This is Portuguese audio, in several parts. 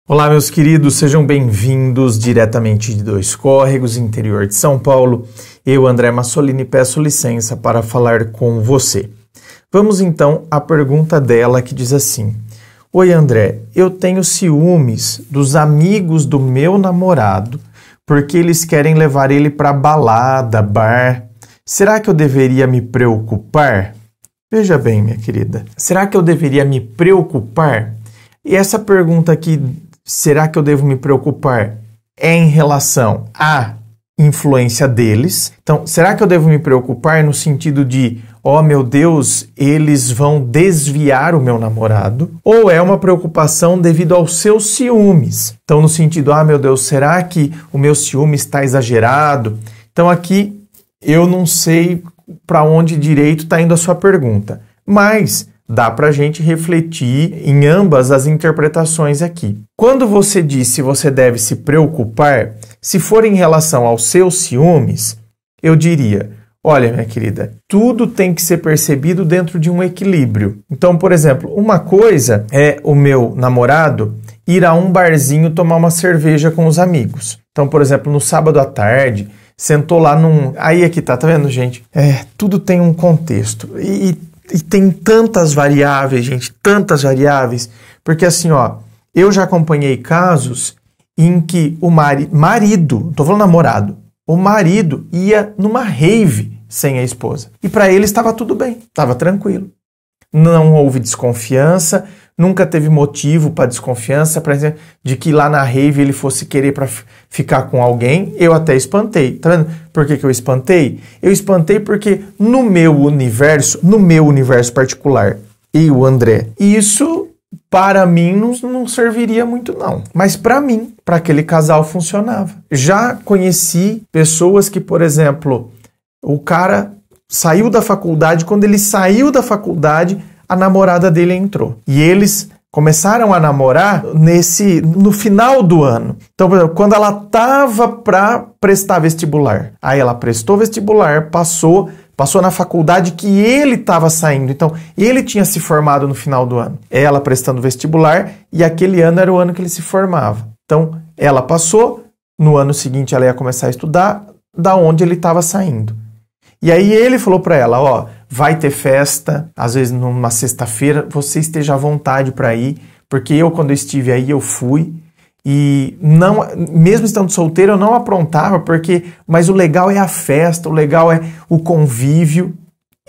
Olá, meus queridos, sejam bem-vindos diretamente de Dois Córregos, interior de São Paulo. Eu, André Massolini, peço licença para falar com você. Vamos então à pergunta dela que diz assim: Oi, André, eu tenho ciúmes dos amigos do meu namorado porque eles querem levar ele para balada, bar. Será que eu deveria me preocupar? Veja bem, minha querida, será que eu deveria me preocupar? E essa pergunta aqui, será que eu devo me preocupar? É em relação à influência deles. Então, será que eu devo me preocupar no sentido de, meu Deus, eles vão desviar o meu namorado? Ou é uma preocupação devido aos seus ciúmes? Então, no sentido, meu Deus, será que o meu ciúme está exagerado? Então, aqui eu não sei para onde direito está indo a sua pergunta, mas dá para a gente refletir em ambas as interpretações aqui. Quando você diz se você deve se preocupar, se for em relação aos seus ciúmes, eu diria, olha, minha querida, tudo tem que ser percebido dentro de um equilíbrio. Então, por exemplo, uma coisa é o meu namorado ir a um barzinho tomar uma cerveja com os amigos. Então, por exemplo, no sábado à tarde, sentou lá num... Aí aqui tá vendo, gente? Tudo tem um contexto. E tem tantas variáveis, gente, tantas variáveis, porque assim, eu já acompanhei casos em que o marido, não tô falando namorado, o marido ia numa rave sem a esposa. E para ele estava tudo bem, estava tranquilo. Não houve desconfiança, nunca teve motivo para desconfiança, por exemplo, de que lá na rave ele fosse querer para ficar com alguém. Eu até espantei. Tá vendo por que eu espantei? Eu espantei porque no meu universo particular, eu, André, isso para mim não serviria muito não. Mas para mim, para aquele casal funcionava. Já conheci pessoas que, por exemplo, o cara saiu da faculdade, quando ele saiu da faculdade, a namorada dele entrou. E eles começaram a namorar no final do ano. Então, por exemplo, quando ela estava para prestar vestibular. Aí ela prestou vestibular, passou na faculdade que ele estava saindo. Então, ele tinha se formado no final do ano. Ela prestando vestibular e aquele ano era o ano que ele se formava. Então, ela passou, no ano seguinte ela ia começar a estudar da onde ele estava saindo. E aí ele falou para ela, vai ter festa, às vezes numa sexta-feira, você esteja à vontade para ir, porque eu quando eu estive aí eu fui, e não, mesmo estando solteiro eu não aprontava, mas o legal é a festa, o legal é o convívio,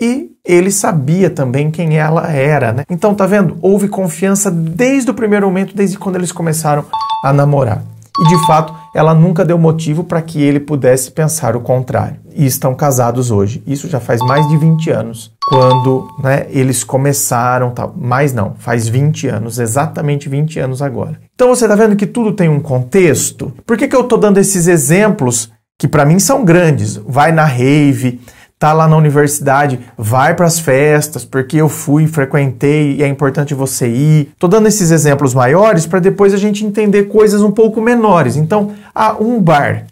e ele sabia também quem ela era, né? Então tá vendo? Houve confiança desde o primeiro momento, desde quando eles começaram a namorar. E de fato, ela nunca deu motivo para que ele pudesse pensar o contrário. E estão casados hoje. Isso já faz mais de 20 anos, quando eles começaram, mas não, faz 20 anos, exatamente 20 anos agora. Então você está vendo que tudo tem um contexto? Por que eu estou dando esses exemplos que para mim são grandes? Vai na rave, tá lá na universidade, vai para as festas, porque eu fui, frequentei e é importante você ir. Tô dando esses exemplos maiores para depois a gente entender coisas um pouco menores. Então, um bar.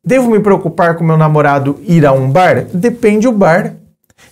Devo me preocupar com meu namorado ir a um bar? Depende do bar.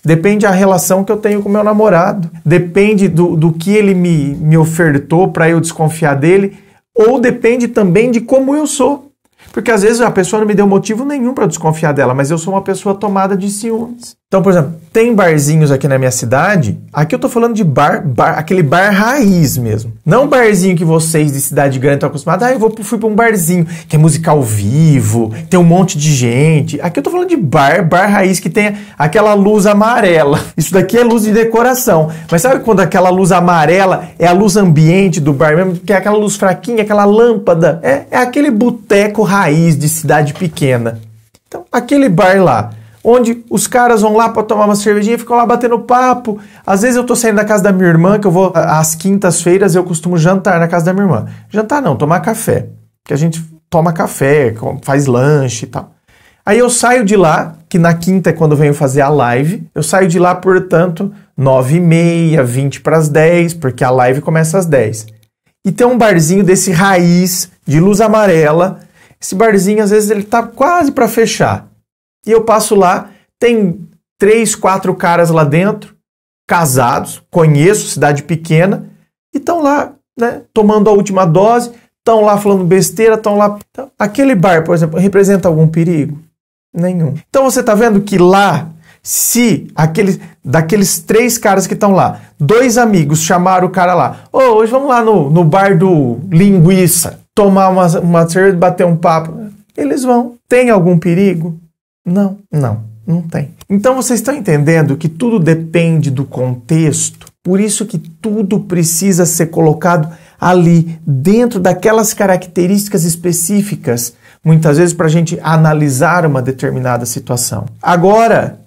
Depende da relação que eu tenho com meu namorado. Depende do que ele me ofertou para eu desconfiar dele. Ou depende também de como eu sou. Porque às vezes a pessoa não me deu motivo nenhum para desconfiar dela, mas eu sou uma pessoa tomada de ciúmes. Então, por exemplo, tem barzinhos aqui na minha cidade, aqui eu tô falando de bar, aquele bar raiz mesmo. Não barzinho que vocês de cidade grande estão acostumados, fui para um barzinho que é música ao vivo, tem um monte de gente. Aqui eu tô falando de bar raiz que tem aquela luz amarela. Isso daqui é luz de decoração. Mas sabe quando aquela luz amarela é a luz ambiente do bar mesmo, que é aquela luz fraquinha, aquela lâmpada? É aquele boteco raiz de cidade pequena. Então, aquele bar lá, onde os caras vão lá para tomar uma cervejinha e ficam lá batendo papo. Às vezes eu tô saindo da casa da minha irmã, que eu vou às quintas-feiras, eu costumo jantar na casa da minha irmã. Jantar não, tomar café. Que a gente toma café, faz lanche e tal. Aí eu saio de lá, que na quinta é quando eu venho fazer a live, eu saio de lá, portanto, 9h30, 20 para as 10, porque a live começa às 10. E tem um barzinho desse raiz, de luz amarela. Esse barzinho, às vezes, ele tá quase para fechar. E eu passo lá, tem 3, 4 caras lá dentro, casados, conheço, cidade pequena, e estão lá, tomando a última dose, estão lá falando besteira, estão lá... Então, aquele bar, por exemplo, representa algum perigo? Nenhum. Então você está vendo que lá, se daqueles 3 caras que estão lá, 2 amigos chamaram o cara lá, hoje vamos lá no bar do Linguiça, tomar uma cerveja, bater um papo. Eles vão. Tem algum perigo? Não tem. Então vocês estão entendendo que tudo depende do contexto, por isso que tudo precisa ser colocado ali, dentro daquelas características específicas, muitas vezes para a gente analisar uma determinada situação. Agora,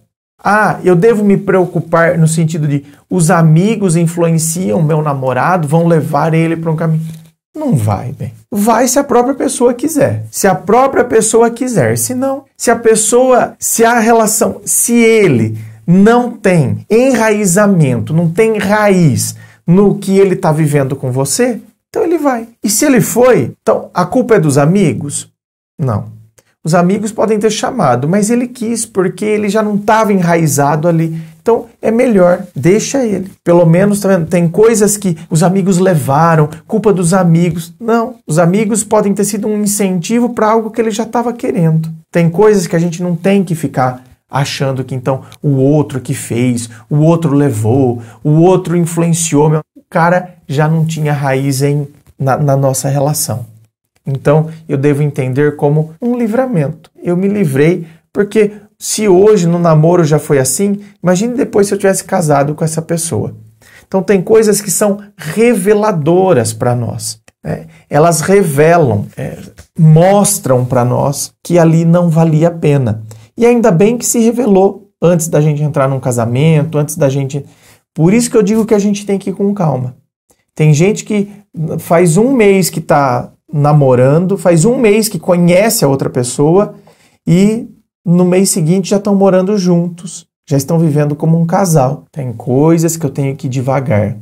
eu devo me preocupar no sentido de os amigos influenciam meu namorado, vão levar ele para um caminho. Não vai, bem. Vai se a própria pessoa quiser. Se a própria pessoa quiser. Se não, se ele não tem enraizamento, não tem raiz no que ele está vivendo com você, então ele vai. E se ele foi, então a culpa é dos amigos? Não. Os amigos podem ter chamado, mas ele quis porque ele já não estava enraizado ali. Então é melhor, deixa ele. Pelo menos, tá vendo? Tem coisas que os amigos levaram, culpa dos amigos. Não, os amigos podem ter sido um incentivo para algo que ele já estava querendo. Tem coisas que a gente não tem que ficar achando que então o outro que fez, o outro levou, o outro influenciou. O cara já não tinha raiz na nossa relação. Então eu devo entender como um livramento. Eu me livrei porque se hoje no namoro já foi assim, imagine depois se eu tivesse casado com essa pessoa. Então tem coisas que são reveladoras para nós. Elas revelam, mostram para nós que ali não valia a pena. E ainda bem que se revelou antes da gente entrar num casamento, antes da gente... Por isso que eu digo que a gente tem que ir com calma. Tem gente que faz um mês que está namorando, faz um mês que conhece a outra pessoa e no mês seguinte já estão morando juntos, já estão vivendo como um casal. Tem coisas que eu tenho que ir devagar,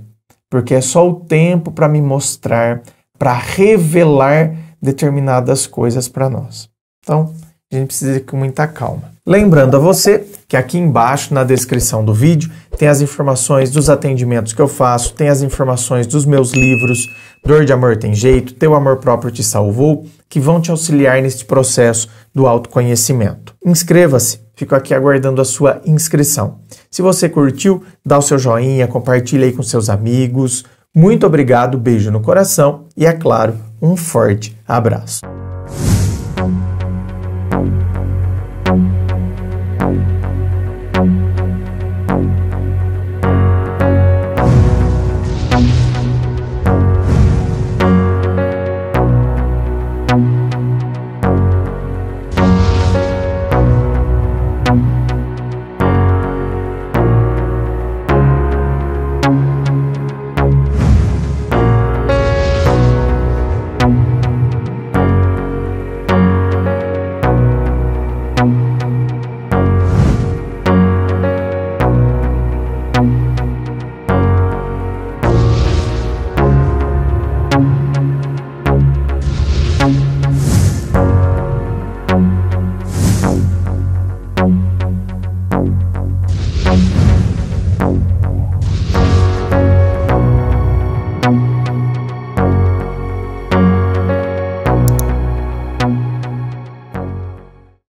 porque é só o tempo para me mostrar, para revelar determinadas coisas para nós. Então, a gente precisa ir com muita calma. Lembrando a você que aqui embaixo, na descrição do vídeo, tem as informações dos atendimentos que eu faço, tem as informações dos meus livros, Dor de Amor Tem Jeito, Teu Amor Próprio Te Salvou, que vão te auxiliar neste processo do autoconhecimento. Inscreva-se, fico aqui aguardando a sua inscrição. Se você curtiu, dá o seu joinha, compartilha aí com seus amigos. Muito obrigado, beijo no coração e, é claro, um forte abraço.